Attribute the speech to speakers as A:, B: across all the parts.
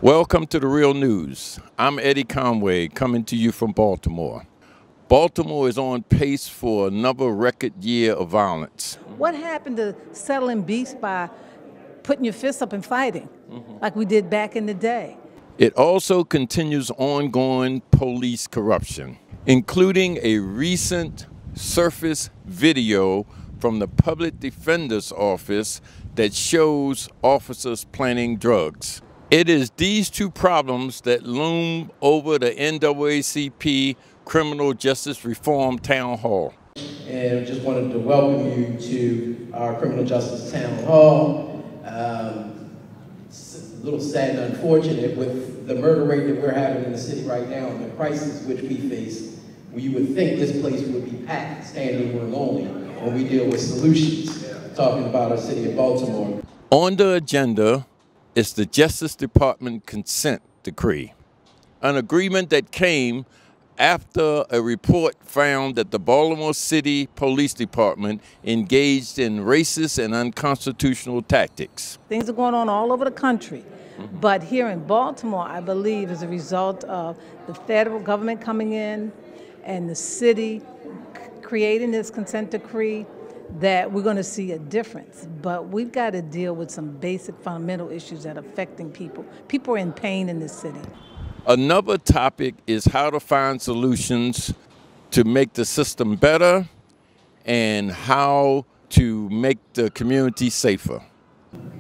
A: Welcome to The Real News. I'm Eddie Conway coming to you from Baltimore. Baltimore is on pace for another record year of violence.
B: What happened to settling beefs by putting your fists up and fighting like we did back in the day?
A: It also continues ongoing police corruption, including a recent surface video from the Public Defender's Office that shows officers planting drugs. It is these two problems that loom over the NAACP Criminal Justice Reform Town Hall.
C: And I just wanted to welcome you to our Criminal Justice Town Hall. It's a little sad and unfortunate with the murder rate that we're having in the city right now and the crisis which we face. You would think this place would be packed, standing room only, when we deal with solutions, talking about our city of Baltimore.
A: On the agenda is the Justice Department consent decree, an agreement that came after a report found that the Baltimore City Police Department engaged in racist and unconstitutional tactics.
B: Things are going on all over the country, but here in Baltimore, I believe, as a result of the federal government coming in and the city creating this consent decree, that we're going to see a difference. But we've got to deal with some basic fundamental issues that are affecting people. People are in pain in this city.
A: Another topic is how to find solutions to make the system better and how to make the community safer.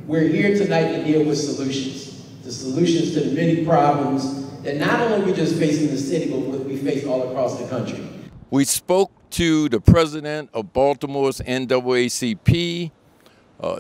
C: We're here tonight to deal with solutions. The solutions to the many problems that not only we just face in the city, but what we face all across the country.
A: We spoke to the president of Baltimore's NAACP,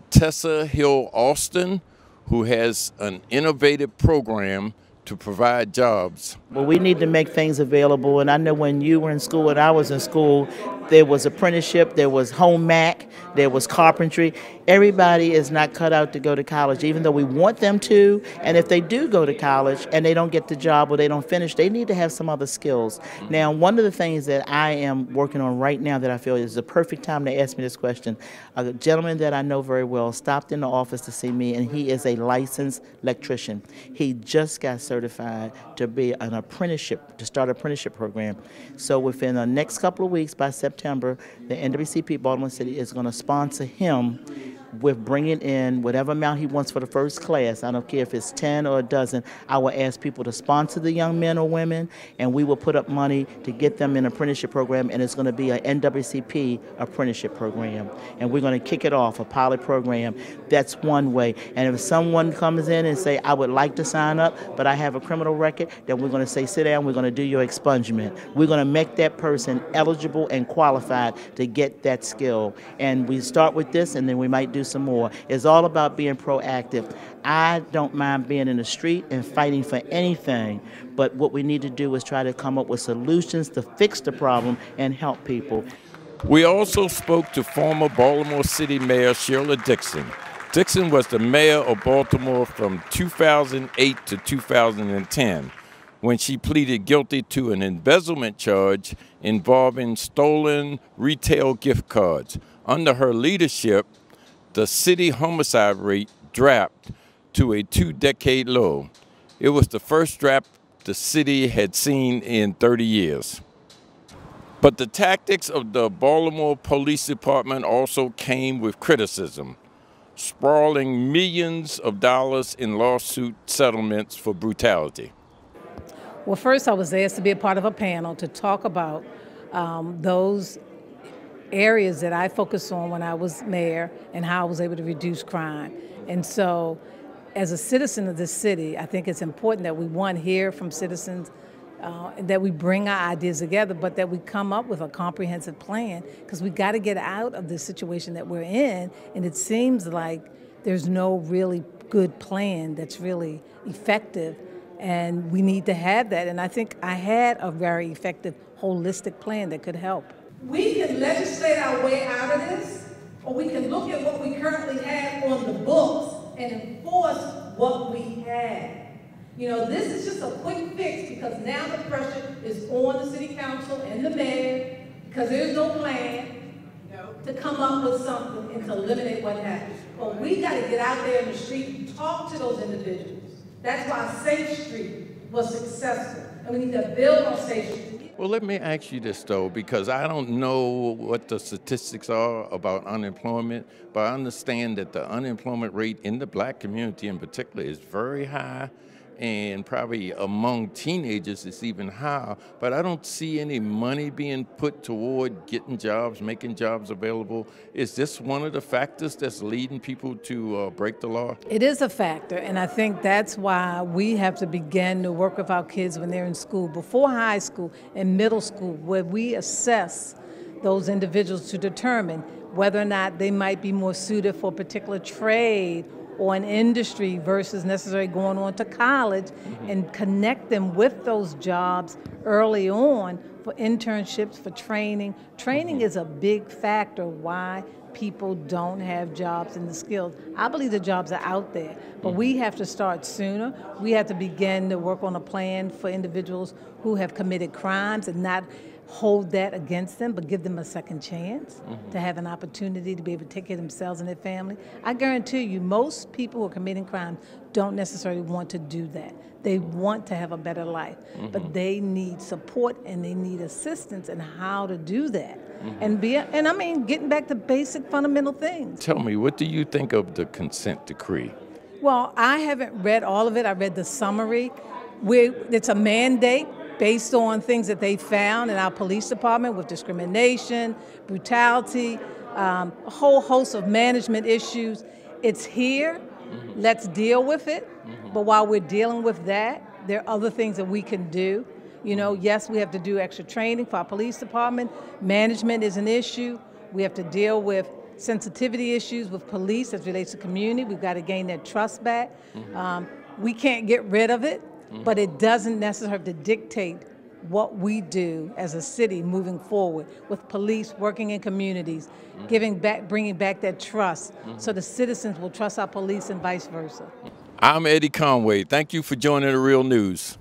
A: Tessa Hill Austin, who has an innovative program to provide jobs.
D: Well, we need to make things available, and I know when you were in school and I was in school, there was apprenticeship, there was home ec, there was carpentry. Everybody is not cut out to go to college, even though we want them to, and if they do go to college and they don't get the job or they don't finish, they need to have some other skills. Now, one of the things that I am working on right now that I feel is the perfect time to ask me this question, a gentleman that I know very well stopped in the office to see me, and he is a licensed electrician. He just got certified to be an apprenticeship, to start an apprenticeship program. So within the next couple of weeks, by September, the NAACP Baltimore City is going to sponsor him with bringing in whatever amount he wants for the first class. I don't care if it's 10 or a dozen. I will ask people to sponsor the young men or women, and we will put up money to get them in an apprenticeship program, and it's going to be an NAACP apprenticeship program. And we're going to kick it off, a pilot program. That's one way. And if someone comes in and say, I would like to sign up, but I have a criminal record, then we're going to say, sit down, we're going to do your expungement. We're going to make that person eligible and qualified to get that skill. And we start with this, and then we might do some more. It's all about being proactive. I don't mind being in the street and fighting for anything, but what we need to do is try to come up with solutions to fix the problem and help people.
A: We also spoke to former Baltimore City Mayor Sheila Dixon. Dixon was the mayor of Baltimore from 2008 to 2010 when she pleaded guilty to an embezzlement charge involving stolen retail gift cards. Under her leadership, the city homicide rate dropped to a 2-decade low. It was the first drop the city had seen in 30 years. But the tactics of the Baltimore Police Department also came with criticism, sprawling millions of dollars in lawsuit settlements for brutality.
B: Well, first I was asked to be a part of a panel to talk about those areas that I focused on when I was mayor and how I was able to reduce crime. And so as a citizen of this city, I think it's important that we, one, hear from citizens, that we bring our ideas together, but that we come up with a comprehensive plan, because we got to get out of this situation that we're in, and it seems like there's no really good plan that's really effective, and we need to have that. And I think I had a very effective holistic plan that could help.
E: We can legislate our way out of this, or we can look at what we currently have on the books and enforce what we have. You know, this is just a quick fix because now the pressure is on the city council and the mayor because there's no plan to come up with something and to eliminate what happens. But we got to get out there in the street and talk to those individuals. That's why Safe Street was successful, and we need to build on Safe Street.
A: Well, let me ask you this, though, because I don't know what the statistics are about unemployment, but I understand that the unemployment rate in the black community in particular is very high, and probably among teenagers it's even higher, but I don't see any money being put toward getting jobs, making jobs available. Is this one of the factors that's leading people to break the law?
B: It is a factor, and I think that's why we have to begin to work with our kids when they're in school, before high school and middle school, where we assess those individuals to determine whether or not they might be more suited for a particular trade or an industry versus necessarily going on to college, and connect them with those jobs early on for internships, for training. Training is a big factor why people don't have jobs in the skills. I believe the jobs are out there, but we have to start sooner. We have to begin to work on a plan for individuals who have committed crimes and not hold that against them, but give them a second chance to have an opportunity to be able to take care of themselves and their family. I guarantee you, most people who are committing crimes don't necessarily want to do that. They want to have a better life, but they need support and they need assistance in how to do that. And I mean, getting back to basic fundamental things.
A: Tell me, what do you think of the consent decree?
B: Well, I haven't read all of it. I read the summary. It's a mandate based on things that they found in our police department with discrimination, brutality, a whole host of management issues. It's here. Let's deal with it. But while we're dealing with that, there are other things that we can do. You know, yes, we have to do extra training for our police department. Management is an issue. We have to deal with sensitivity issues with police as it relates to community. We've got to gain their trust back. We can't get rid of it, but it doesn't necessarily have to dictate what we do as a city moving forward with police working in communities, bringing back that trust so the citizens will trust our police and vice versa.
A: I'm Eddie Conway. Thank you for joining The Real News.